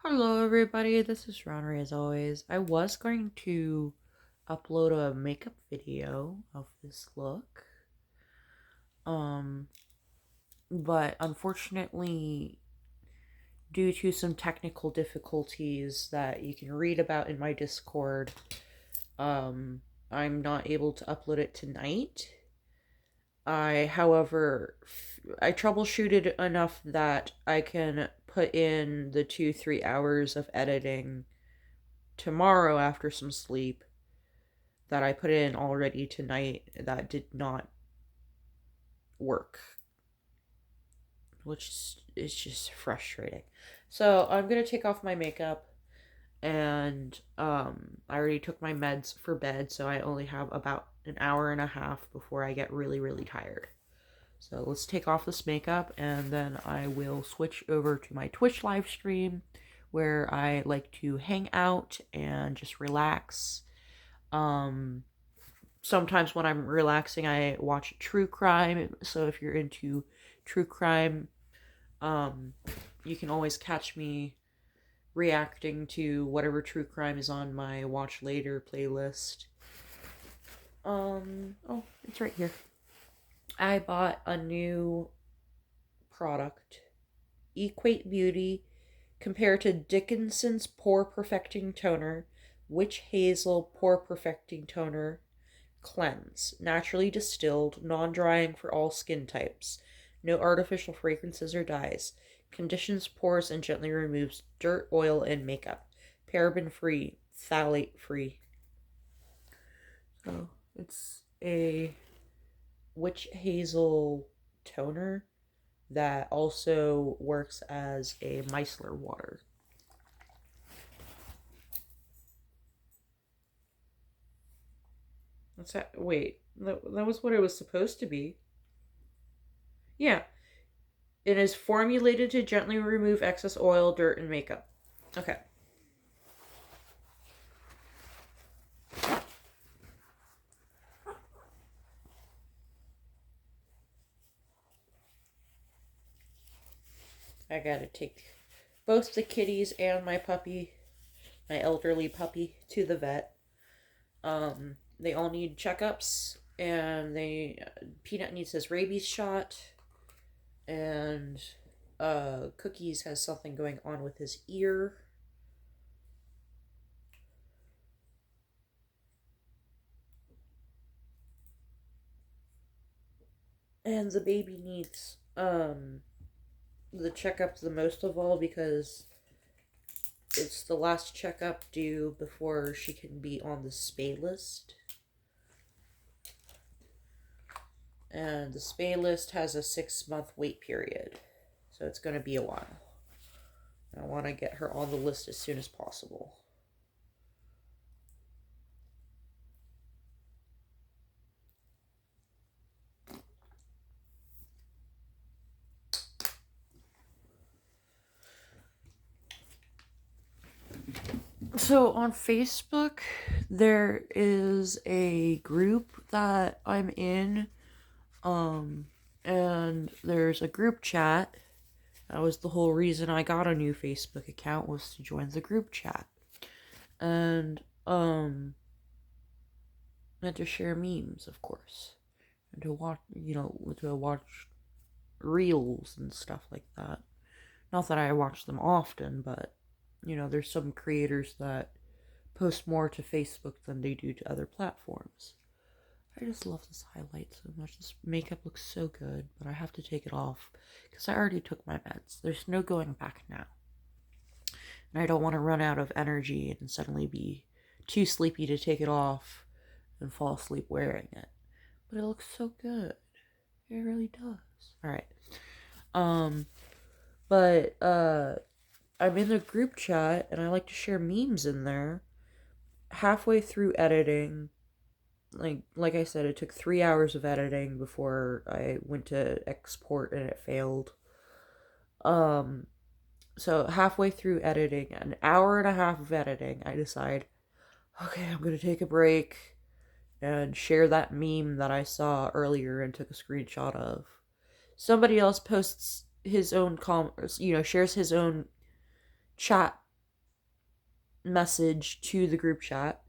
Hello everybody, this is Ronry as always. I was going to upload a makeup video of this look. Um, but unfortunately, due to some technical difficulties that you can read about in my Discord, I'm not able to upload it tonight. However, I troubleshooted enough that I can put in the 2-3 hours of editing tomorrow after some sleep that I put in already tonight that did not work, which is just frustrating. So I'm gonna take off my makeup, and I already took my meds for bed, so I only have about an hour and a half before I get really tired. So let's take off this makeup, and then I will switch over to my Twitch live stream where I like to hang out and just relax. Sometimes when I'm relaxing, I watch true crime. So if you're into true crime, you can always catch me reacting to whatever true crime is on my watch later playlist. Oh, it's right here. I bought a new product, Equate Beauty, compared to Dickinson's Pore Perfecting Toner, Witch Hazel Pore Perfecting Toner, Cleanse. Naturally distilled, non-drying for all skin types. No artificial fragrances or dyes. Conditions pores and gently removes dirt, oil, and makeup. Paraben-free, phthalate-free. So, it's a witch hazel toner that also works as a micellar water. What's that? Wait, that was what it was supposed to be. Yeah, it is formulated to gently remove excess oil, dirt, and makeup. Okay. I gotta take both the kitties and my puppy, my elderly puppy, to the vet. They all need checkups, and Peanut needs his rabies shot, and Cookies has something going on with his ear. And the baby needs the checkup the most of all because it's the last checkup due before she can be on the spay list. And the spay list has a 6-month wait period, so it's going to be a while. I want to get her on the list as soon as possible. So on Facebook, there is a group that I'm in, and there's a group chat. That was the whole reason I got a new Facebook account, was to join the group chat. And to share memes, of course. And to watch, to watch reels and stuff like that. Not that I watch them often, but, there's some creators that post more to Facebook than they do to other platforms. I just love this highlight so much. This makeup looks so good, but I have to take it off because I already took my meds. There's no going back now. And I don't want to run out of energy and suddenly be too sleepy to take it off and fall asleep wearing it. But it looks so good. It really does. Alright. But I'm in the group chat and I like to share memes in there. Halfway through editing, like I said, it took 3 hours of editing before I went to export and it failed. So halfway through editing, an hour and a half of editing, I decide, okay, I'm gonna take a break and share that meme that I saw earlier and took a screenshot of. Somebody else posts his own shares his own chat message to the group chat,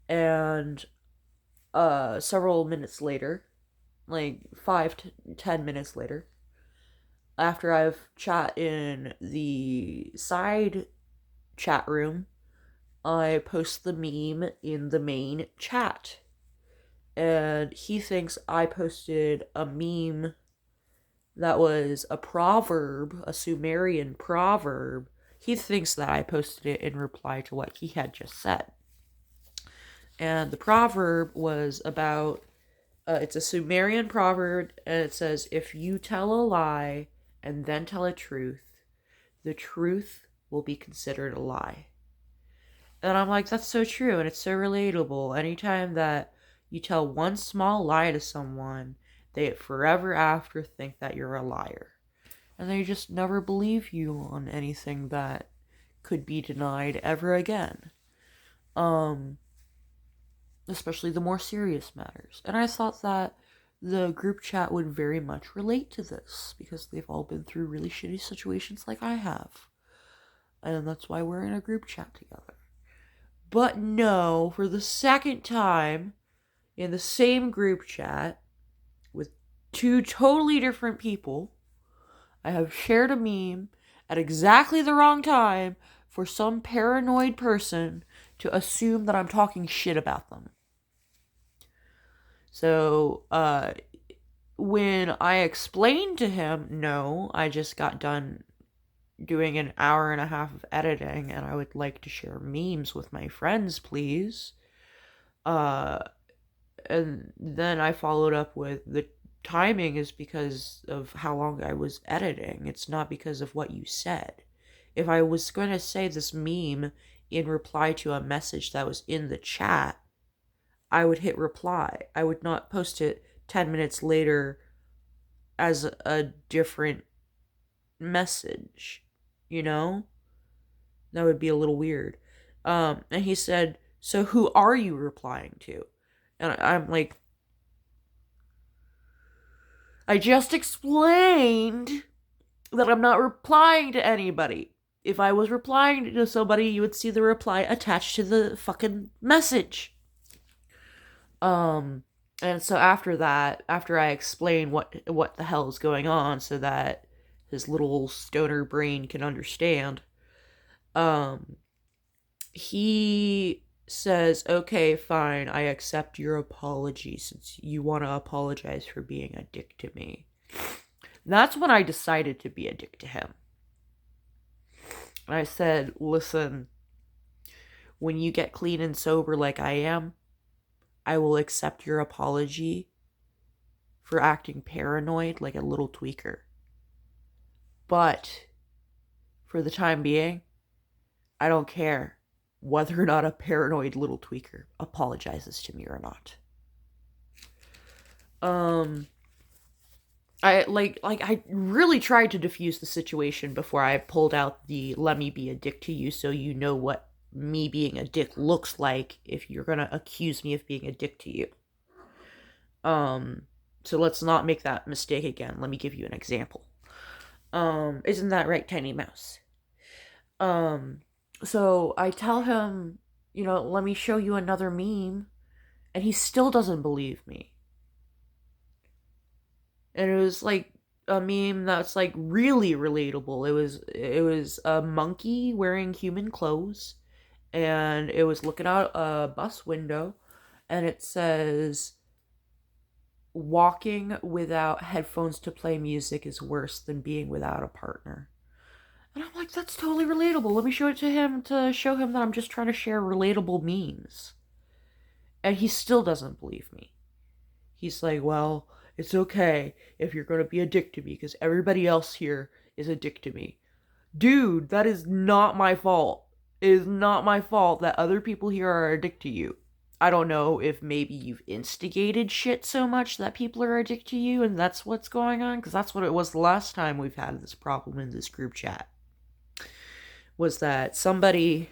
and several minutes later, like 5 to 10 minutes later, after I've chat in the side chat room, I post the meme in the main chat. And he thinks I posted a meme that was a proverb, a Sumerian proverb. He thinks that I posted it in reply to what he had just said. And the proverb was about, it's a Sumerian proverb, and it says, if you tell a lie and then tell a truth, the truth will be considered a lie. And I'm like, that's so true, and it's so relatable. Anytime that you tell one small lie to someone, they forever after think that you're a liar. And they just never believe you on anything that could be denied ever again. Especially the more serious matters. And I thought that the group chat would very much relate to this, because they've all been through really shitty situations like I have. And that's why we're in a group chat together. But no, for the second time, in the same group chat, with two totally different people, I have shared a meme at exactly the wrong time for some paranoid person to assume that I'm talking shit about them. So, when I explained to him, no, I just got done doing an hour and a half of editing, and I would like to share memes with my friends, please. And then I followed up with, the timing is because of how long I was editing. It's not because of what you said. If I was going to say this meme in reply to a message that was in the chat, I would hit reply. I would not post it 10 minutes later as a different message, you know? That would be a little weird. And he said, so who are you replying to? And I'm like, I just explained that I'm not replying to anybody. If I was replying to somebody, you would see the reply attached to the fucking message. And so after that, after I explain what the hell is going on so that his little stoner brain can understand, he says, okay, fine, I accept your apology since you want to apologize for being a dick to me. That's when I decided to be a dick to him. I said, listen, when you get clean and sober like I am, I will accept your apology for acting paranoid like a little tweaker. But for the time being, I don't care whether or not a paranoid little tweaker apologizes to me or not. I really tried to diffuse the situation before I pulled out the let me be a dick to you so you know what me being a dick looks like if you're gonna accuse me of being a dick to you. So let's not make that mistake again. Let me give you an example. Isn't that right, Tiny Mouse? So I tell him, let me show you another meme, and he still doesn't believe me. And it was like a meme that's like really relatable. It was a monkey wearing human clothes, and it was looking out a bus window, and it says, walking without headphones to play music is worse than being without a partner. And I'm like, that's totally relatable. Let me show it to him to show him that I'm just trying to share relatable memes. And he still doesn't believe me. He's like, well, it's okay if you're going to be a dick to me because everybody else here is a dick to me. Dude, that is not my fault. It is not my fault that other people here are a dick to you. I don't know if maybe you've instigated shit so much that people are a dick to you and that's what's going on, because that's what it was the last time we've had this problem in this group chat. Was that somebody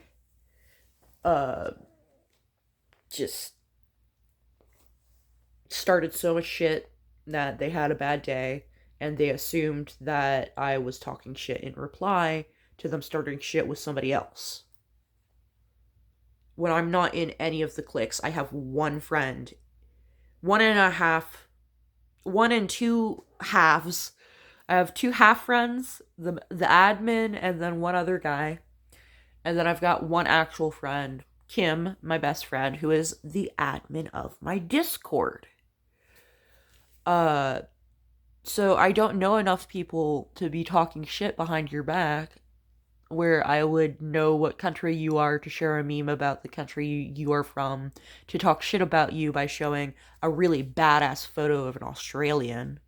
just started so much shit that they had a bad day, and they assumed that I was talking shit in reply to them starting shit with somebody else. when I'm not in any of the cliques, I have one friend, one and a half, one and two halves. I have two half friends, the admin, and then one other guy. And then I've got one actual friend, Kim, my best friend, who is the admin of my Discord. Uh, so I don't know enough people to be talking shit behind your back where I would know what country you are to share a meme about the country you are from, to talk shit about you by showing a really badass photo of an Australian.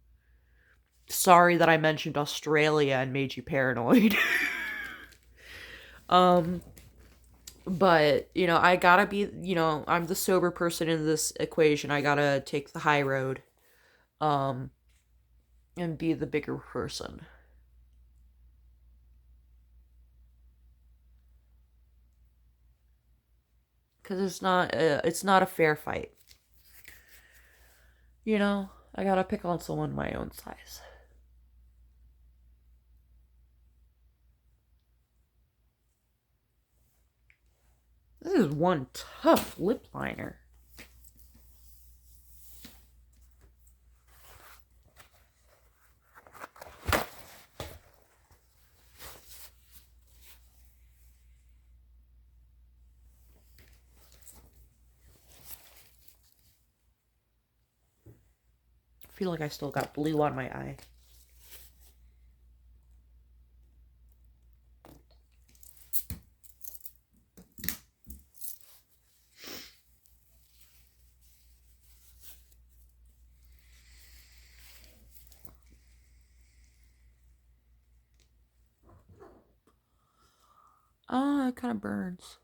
Sorry that I mentioned Australia and made you paranoid. um, but, you know, I gotta be, you know, I'm the sober person in this equation. I gotta take the high road, um, and be the bigger person. Because it's not a fair fight. You know, I gotta pick on someone my own size. This is one tough lip liner. I feel like I still got blue on my eye. Oh, it kind of burns.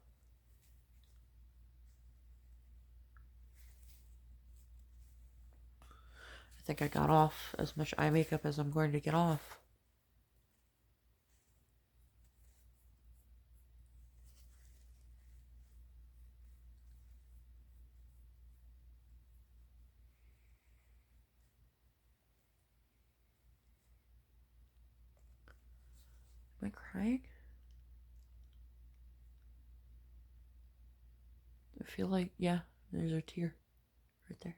I think I got off as much eye makeup as I'm going to get off. Am I crying? I feel like, yeah, there's a tear right there.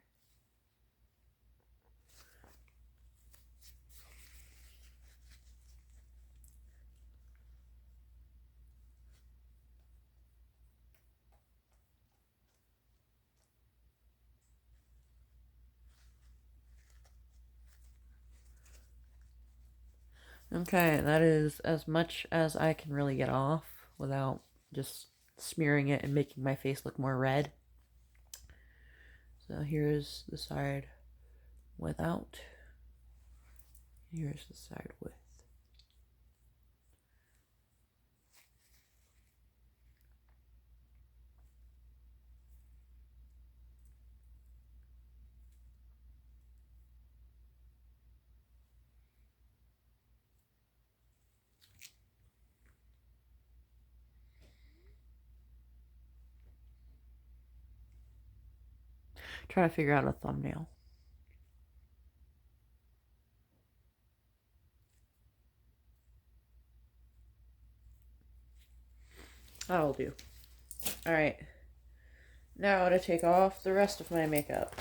Okay, that is as much as I can really get off without just smearing it and making my face look more red. So here's the side without. Here's the side with. Trying to figure out a thumbnail. That'll do. Alright. Now to take off the rest of my makeup.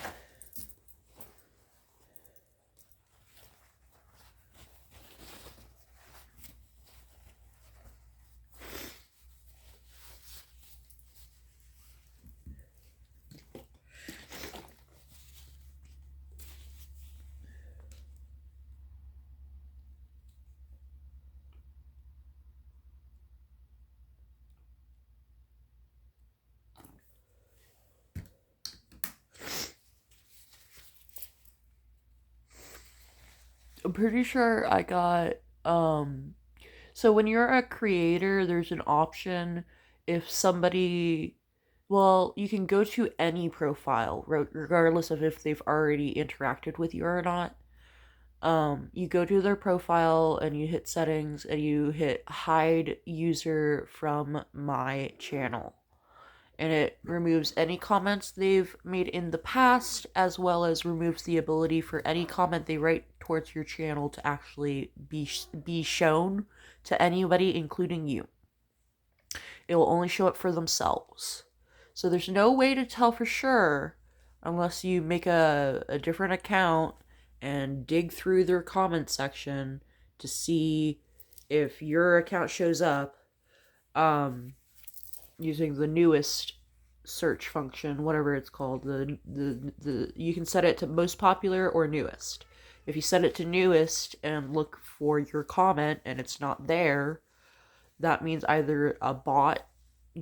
I'm pretty sure I got, so when you're a creator, there's an option if somebody, well, you can go to any profile, regardless of if they've already interacted with you or not. You go to their profile and you hit settings and you hit hide user from my channel. And it removes any comments they've made in the past, as well as removes the ability for any comment they write towards your channel to actually be shown to anybody, including you. It will only show it for themselves. So there's no way to tell for sure unless you make a different account and dig through their comment section to see if your account shows up um, using the newest search function, whatever it's called. The you can set it to most popular or newest. If you set it to newest and look for your comment and it's not there, that means either a bot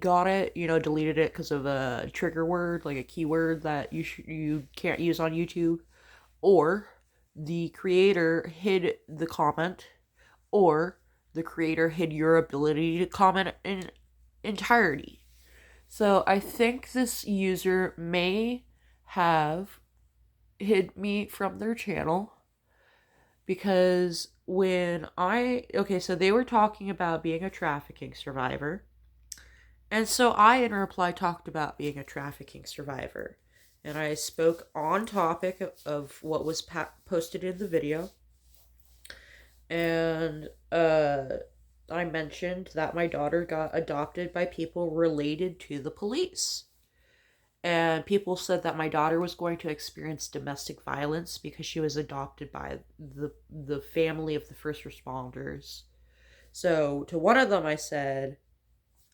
got it, deleted it because of a trigger word, like a keyword that you can't use on YouTube, or the creator hid the comment, or the creator hid your ability to comment in entirety. So I think this user may have hid me from their channel because so they were talking about being a trafficking survivor. And so I, in reply, talked about being a trafficking survivor. And I spoke on topic of what was posted in the video. And I mentioned that my daughter got adopted by people related to the police. And people said that my daughter was going to experience domestic violence because she was adopted by the family of the first responders. So to one of them I said,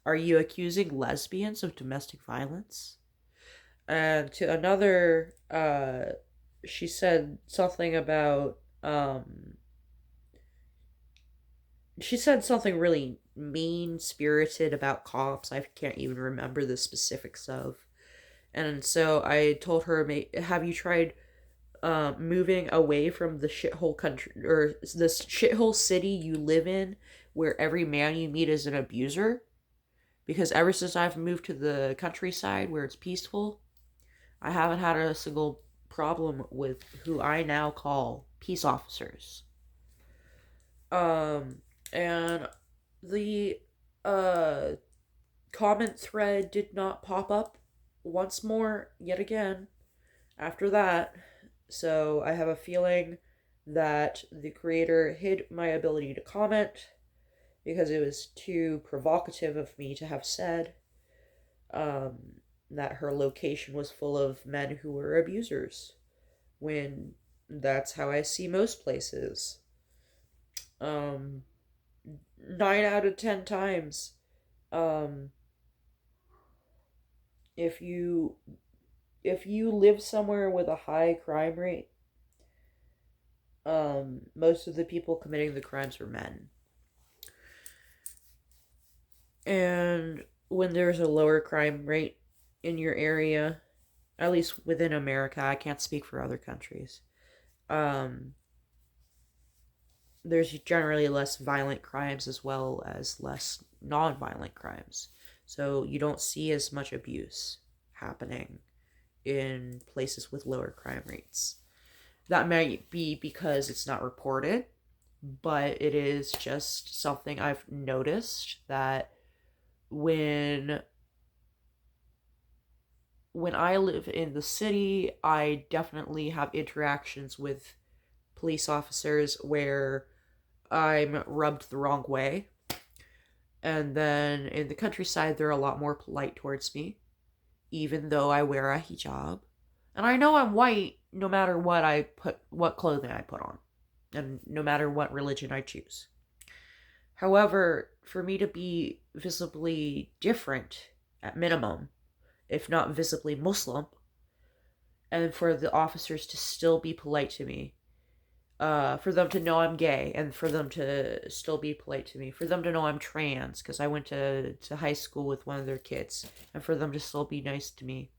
"Are you accusing lesbians of domestic violence?" And to another, she said something about, she said something really mean-spirited about cops. I can't even remember the specifics of. And so I told her, have you tried moving away from the shithole country, or this shithole city you live in, where every man you meet is an abuser? Because ever since I've moved to the countryside where it's peaceful, I haven't had a single problem with who I now call peace officers. And the comment thread did not pop up once more, yet again, after that. So I have a feeling that the creator hid my ability to comment because it was too provocative of me to have said that her location was full of men who were abusers, when that's how I see most places. 9 out of 10 times, if you live somewhere with a high crime rate, most of the people committing the crimes are men. And when there's a lower crime rate in your area, at least within America, I can't speak for other countries, there's generally less violent crimes as well as less non-violent crimes. So you don't see as much abuse happening in places with lower crime rates. That might be because it's not reported, but it is just something I've noticed, that when I live in the city, I definitely have interactions with police officers where I'm rubbed the wrong way. And then in the countryside, they're a lot more polite towards me, even though I wear a hijab. And I know I'm white no matter what clothing I put on, and no matter what religion I choose. However, for me to be visibly different, at minimum, if not visibly Muslim, and for the officers to still be polite to me, for them to know I'm gay, and for them to still be polite to me, for them to know I'm trans, because I went to high school with one of their kids, and for them to still be nice to me.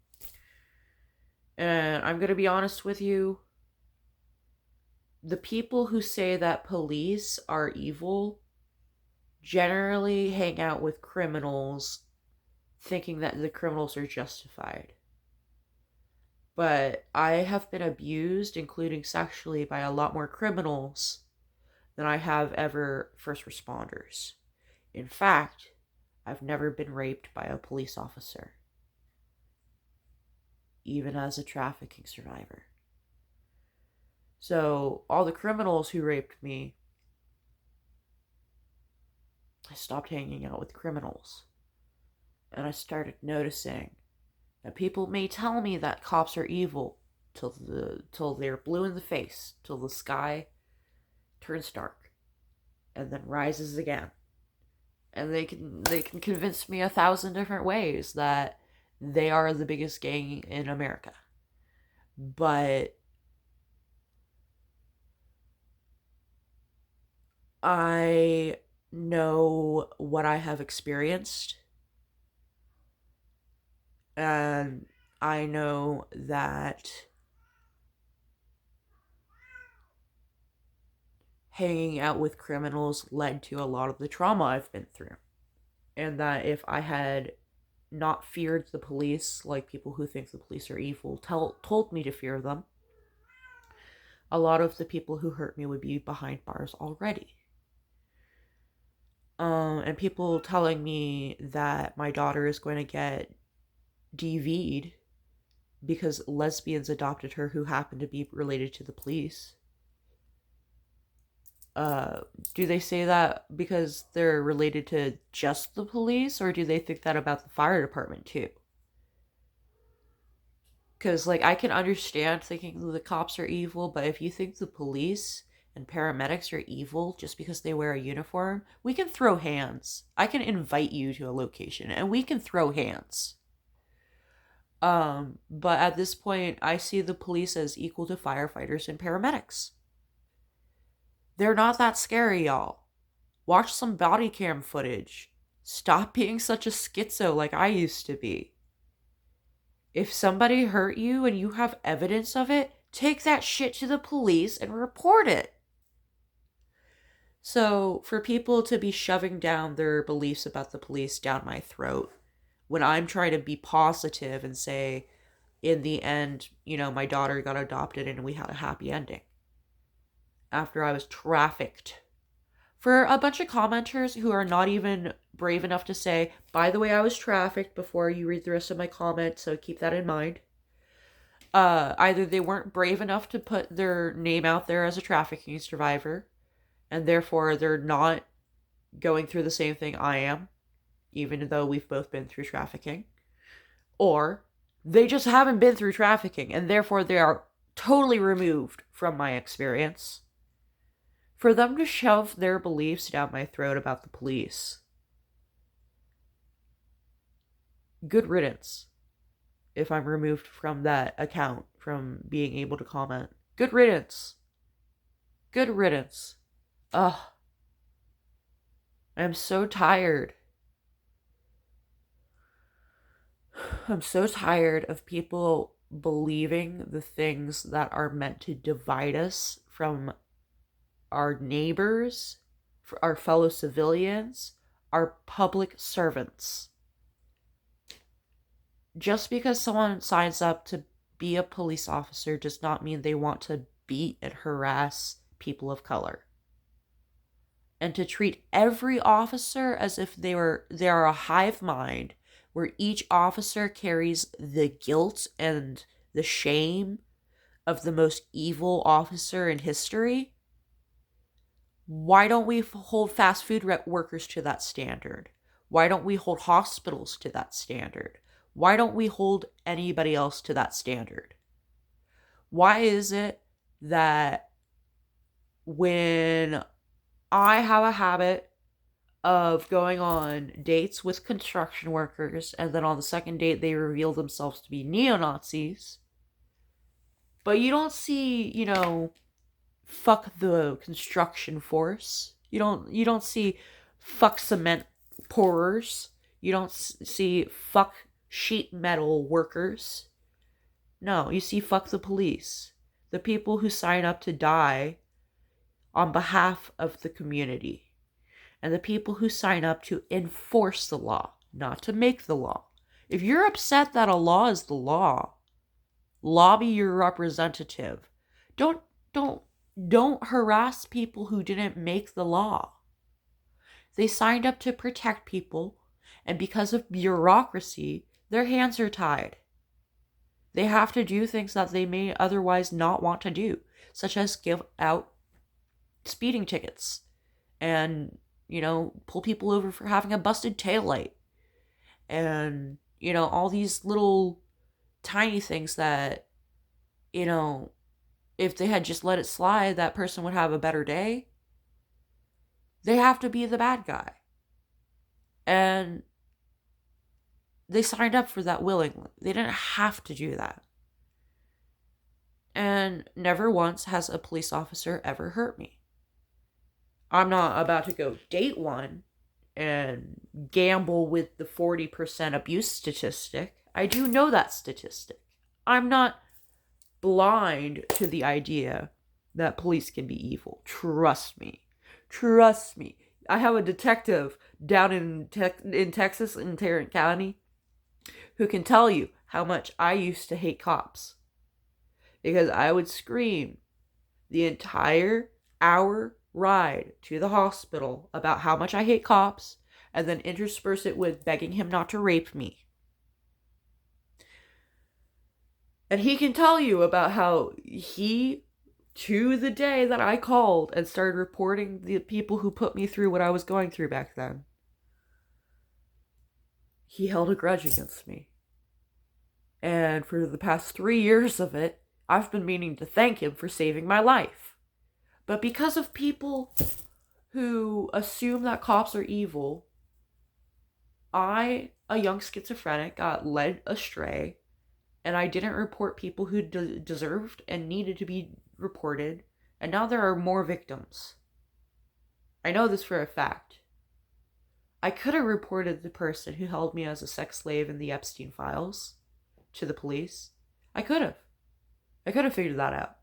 And I'm going to be honest with you, the people who say that police are evil generally hang out with criminals, thinking that the criminals are justified. But I have been abused, including sexually, by a lot more criminals than I have ever first responders. In fact, I've never been raped by a police officer, even as a trafficking survivor. So, all the criminals who raped me, I stopped hanging out with criminals. And I started noticing And people may tell me that cops are evil till they're blue in the face, till the sky turns dark and then rises again. And they can convince me 1,000 different ways that they are the biggest gang in America. But I know what I have experienced, and I know that hanging out with criminals led to a lot of the trauma I've been through. And that if I had not feared the police, like people who think the police are evil told me to fear them, a lot of the people who hurt me would be behind bars already. And people telling me that my daughter is going to get DV'd because lesbians adopted her who happen to be related to the police. Do they say that because they're related to just the police, or do they think that about the fire department too? Because, like, I can understand thinking the cops are evil, but if you think the police and paramedics are evil just because they wear a uniform, we can throw hands. I can invite you to a location and we can throw hands. But at this point, I see the police as equal to firefighters and paramedics. They're not that scary, y'all. Watch some body cam footage. Stop being such a schizo like I used to be. If somebody hurt you and you have evidence of it, take that shit to the police and report it. So, for people to be shoving down their beliefs about the police down my throat, when I'm trying to be positive and say, in the end, my daughter got adopted and we had a happy ending. After I was trafficked. For a bunch of commenters who are not even brave enough to say, by the way, I was trafficked, before you read the rest of my comment, so keep that in mind. Either they weren't brave enough to put their name out there as a trafficking survivor, and therefore they're not going through the same thing I am, even though we've both been through trafficking. Or they just haven't been through trafficking, and therefore they are totally removed from my experience. For them to shove their beliefs down my throat about the police, good riddance. If I'm removed from that account, from being able to comment, good riddance. Good riddance. Ugh. I'm so tired. I'm so tired of people believing the things that are meant to divide us from our neighbors, our fellow civilians, our public servants. Just because someone signs up to be a police officer does not mean they want to beat and harass people of color. And to treat every officer as if they are a hive mind, where each officer carries the guilt and the shame of the most evil officer in history. Why don't we hold fast food workers to that standard? Why don't we hold hospitals to that standard? Why don't we hold anybody else to that standard? Why is it that when I have a habit of going on dates with construction workers, and then on the second date they reveal themselves to be neo-Nazis, but you don't see, fuck the construction force. You don't see fuck cement pourers. You don't see fuck sheet metal workers. No, you see fuck the police. The people who sign up to die on behalf of the community. And the people who sign up to enforce the law, not to make the law. If you're upset that a law is the law, lobby your representative. Don't harass people who didn't make the law. They signed up to protect people, and because of bureaucracy, their hands are tied. They have to do things that they may otherwise not want to do, such as give out speeding tickets and, pull people over for having a busted taillight. And, all these little tiny things that, you know, if they had just let it slide, that person would have a better day. They have to be the bad guy. And they signed up for that willingly. They didn't have to do that. And never once has a police officer ever hurt me. I'm not about to go date one and gamble with the 40% abuse statistic. I do know that statistic. I'm not blind to the idea that police can be evil. Trust me. Trust me. I have a detective down in Texas, in Tarrant County, who can tell you how much I used to hate cops. Because I would scream the entire hour ride to the hospital about how much I hate cops, and then intersperse it with begging him not to rape me. And he can tell you about how he, to the day that I called and started reporting the people who put me through what I was going through back then, he held a grudge against me. And for the past 3 years of it, I've been meaning to thank him for saving my life. But because of people who assume that cops are evil, I, a young schizophrenic, got led astray, and I didn't report people who deserved and needed to be reported, and now there are more victims. I know this for a fact. I could have reported the person who held me as a sex slave in the Epstein files to the police. I could have figured that out.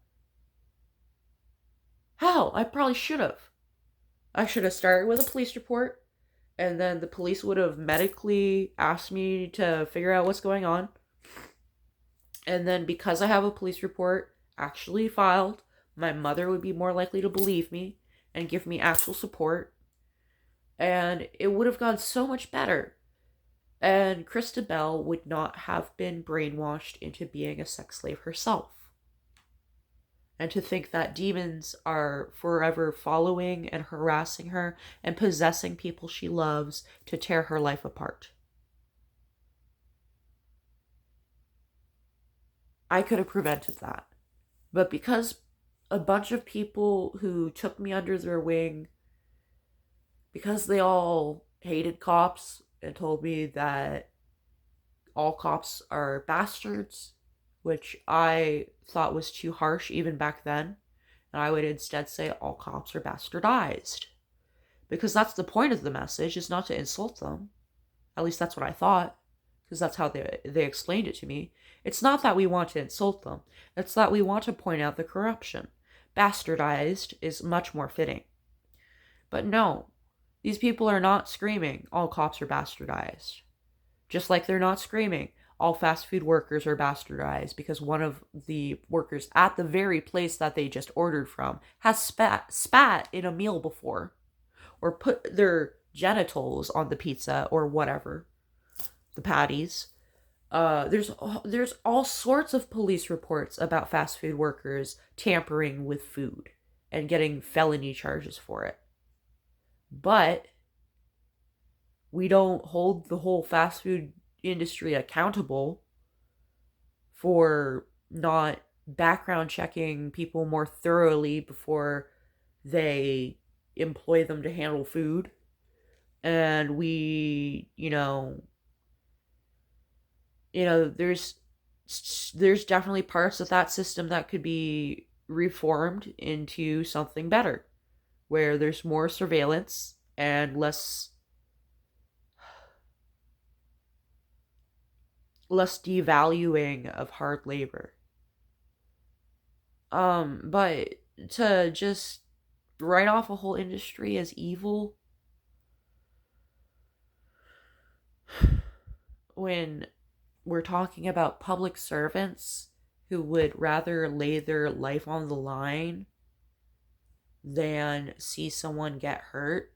Hell, I probably should have. I should have started with a police report, and then the police would have medically asked me to figure out what's going on. And then because I have a police report actually filed, my mother would be more likely to believe me and give me actual support. And it would have gone so much better. And Krista Bell would not have been brainwashed into being a sex slave herself. And to think that demons are forever following and harassing her and possessing people she loves to tear her life apart. I could have prevented that. But because a bunch of people who took me under their wing, because they all hated cops and told me that all cops are bastards, which I thought was too harsh even back then, and I would instead say all cops are bastardized. Because that's the point of the message, is not to insult them. At least that's what I thought, because that's how they explained it to me. It's not that we want to insult them, it's that we want to point out the corruption. Bastardized is much more fitting. But no, these people are not screaming, all cops are bastardized. Just like they're not screaming, all fast food workers are bastardized because one of the workers at the very place that they just ordered from has spat in a meal before, or put their genitals on the pizza or whatever, the patties. There's all sorts of police reports about fast food workers tampering with food and getting felony charges for it. But we don't hold the whole fast food industry accountable for not background checking people more thoroughly before they employ them to handle food. And we, there's definitely parts of that system that could be reformed into something better, where there's more surveillance and less devaluing of hard labor. But to just write off a whole industry as evil when we're talking about public servants who would rather lay their life on the line than see someone get hurt.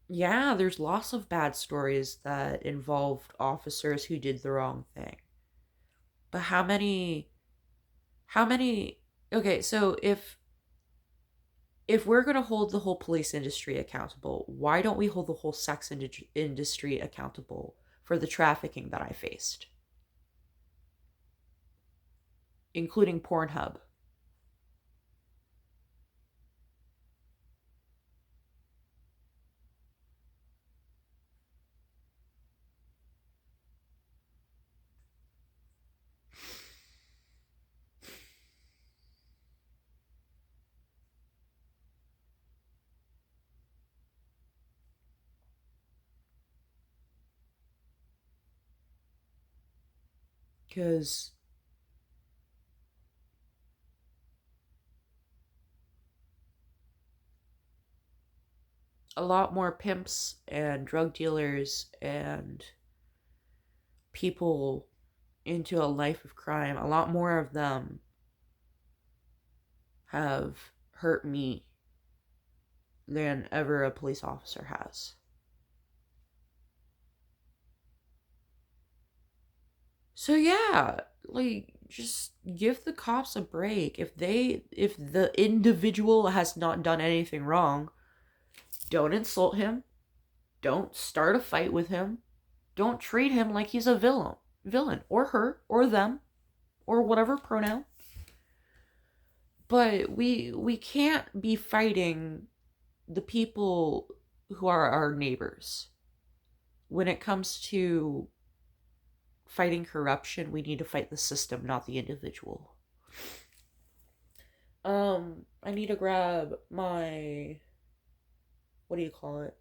Yeah, there's lots of bad stories that involved officers who did the wrong thing. But how many, okay, so if we're going to hold the whole police industry accountable, why don't we hold the whole sex industry accountable for the trafficking that I faced, including Pornhub. Because a lot more pimps and drug dealers and people into a life of crime, a lot more of them have hurt me than ever a police officer has. So yeah, like just give the cops a break. If the individual has not done anything wrong, don't insult him. Don't start a fight with him. Don't treat him like he's a villain or her or them or whatever pronoun. But we can't be fighting the people who are our neighbors. When it comes to fighting corruption, we need to fight the system, not the individual. I need to grab my, what do you call it?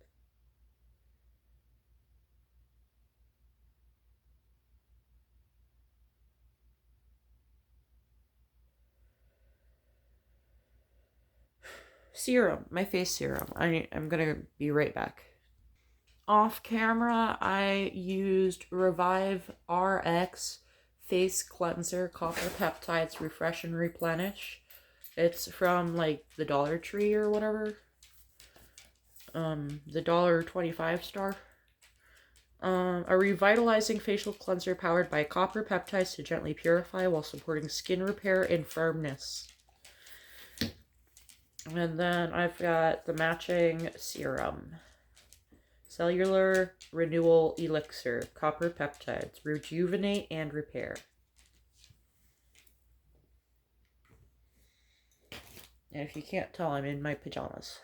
Serum, my face serum. I'm gonna be right back. Off camera, I used Revive RX Face Cleanser Copper Peptides Refresh and Replenish. It's from like the Dollar Tree or whatever. The $1.25 store. A revitalizing facial cleanser powered by copper peptides to gently purify while supporting skin repair and firmness. And then I've got the matching serum. Cellular Renewal Elixir, copper peptides, rejuvenate and repair. And if you can't tell, I'm in my pajamas.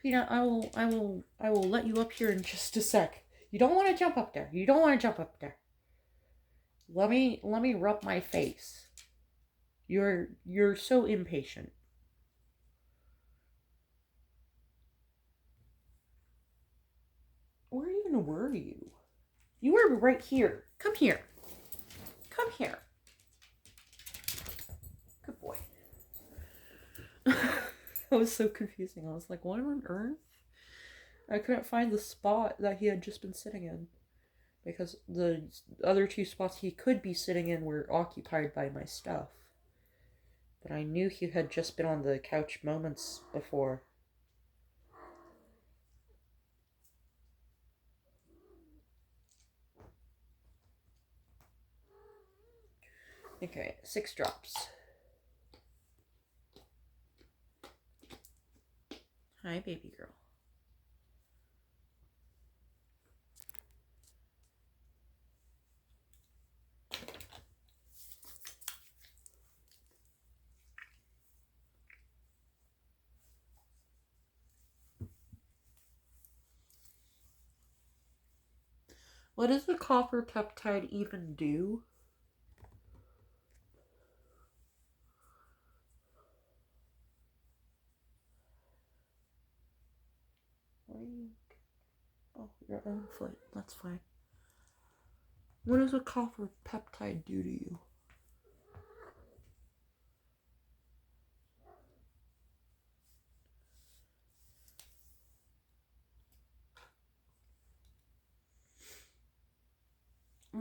Peanut, I will let you up here in just a sec. You don't want to jump up there. You don't want to jump up there. Let me rub my face. You're so impatient. Where even were you? You were right here. Come here. Come here. Good boy. That was so confusing. I was like, what on earth? I couldn't find the spot that he had just been sitting in. Because the other two spots he could be sitting in were occupied by my stuff. But I knew he had just been on the couch moments before. Okay, 6 drops. Hi, baby girl. What does the copper peptide even do? What are you... Oh, your own foot. That's fine. What does a copper peptide do to you?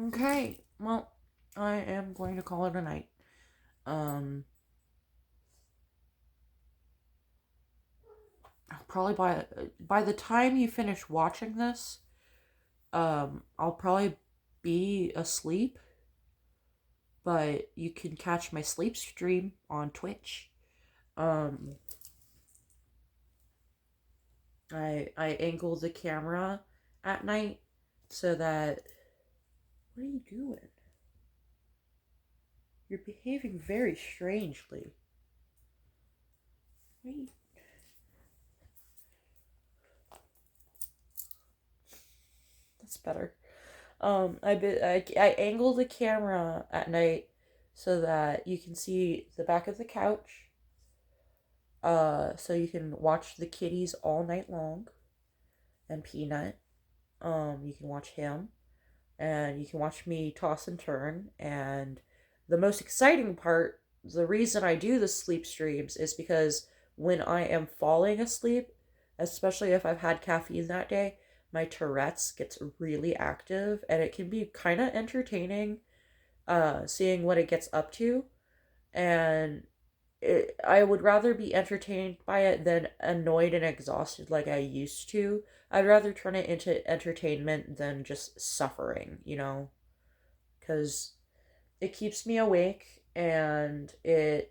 Okay, well, I am going to call it a night. I'll probably by the time you finish watching this, I'll probably be asleep. But you can catch my sleep stream on Twitch. I angle the camera at night so that... What are you doing? You're behaving very strangely. Wait. That's better. I angle the camera at night so that you can see the back of the couch. So you can watch the kitties all night long, and Peanut. You can watch him, and you can watch me toss and turn. And the most exciting part, the reason I do the sleep streams is because when I am falling asleep, especially if I've had caffeine that day, my Tourette's gets really active, and it can be kind of entertaining seeing what it gets up to. And I would rather be entertained by it than annoyed and exhausted like I used to. I'd rather turn it into entertainment than just suffering, you know? Because it keeps me awake, and it's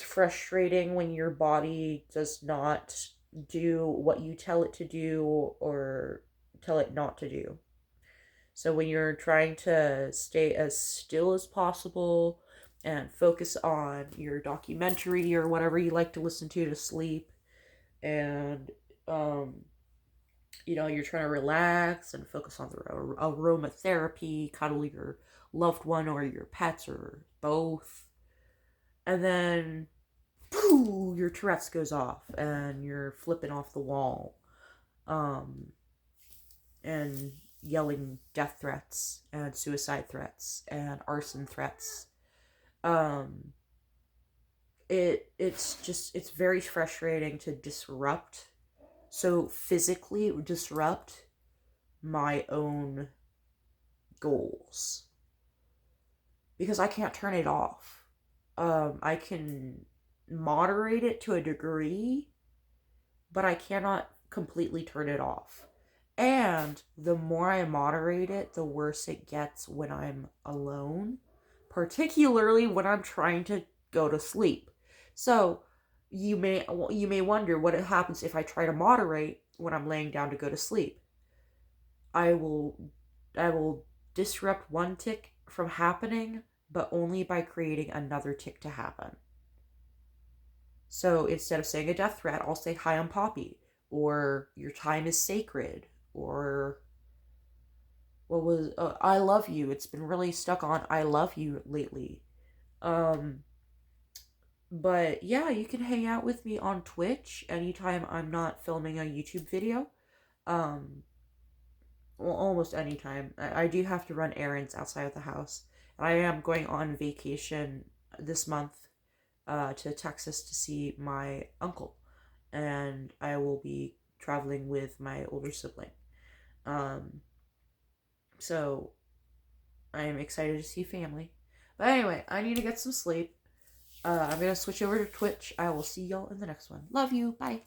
frustrating when your body does not do what you tell it to do or tell it not to do. So when you're trying to stay as still as possible and focus on your documentary or whatever you like to listen to sleep, and um, you're trying to relax and focus on the aromatherapy, cuddle your loved one or your pets or both, and then pooh, your Tourette's goes off and you're flipping off the wall, um, and yelling death threats and suicide threats and arson threats. Um, it's very frustrating to disrupt, so physically disrupt my own goals because I can't turn it off. I can moderate it to a degree, but I cannot completely turn it off. And the more I moderate it, the worse it gets when I'm alone, particularly when I'm trying to go to sleep. So you may wonder what happens if I try to moderate when I'm laying down to go to sleep. I will I will disrupt one tick from happening, but only by creating another tick to happen. So instead of saying a death threat, I'll say, "Hi, I'm Poppy," or "Your time is sacred," or what was "I love you." It's been really stuck on "I love you" lately. Um, but yeah, you can hang out with me on Twitch anytime I'm not filming a YouTube video. Um, well, almost anytime. I do have to run errands outside of the house. I am going on vacation this month to Texas to see my uncle, and I will be traveling with my older sibling. Um, so I am excited to see family. But anyway, I need to get some sleep. I'm gonna switch over to Twitch. I will see y'all in the next one. Love you. Bye.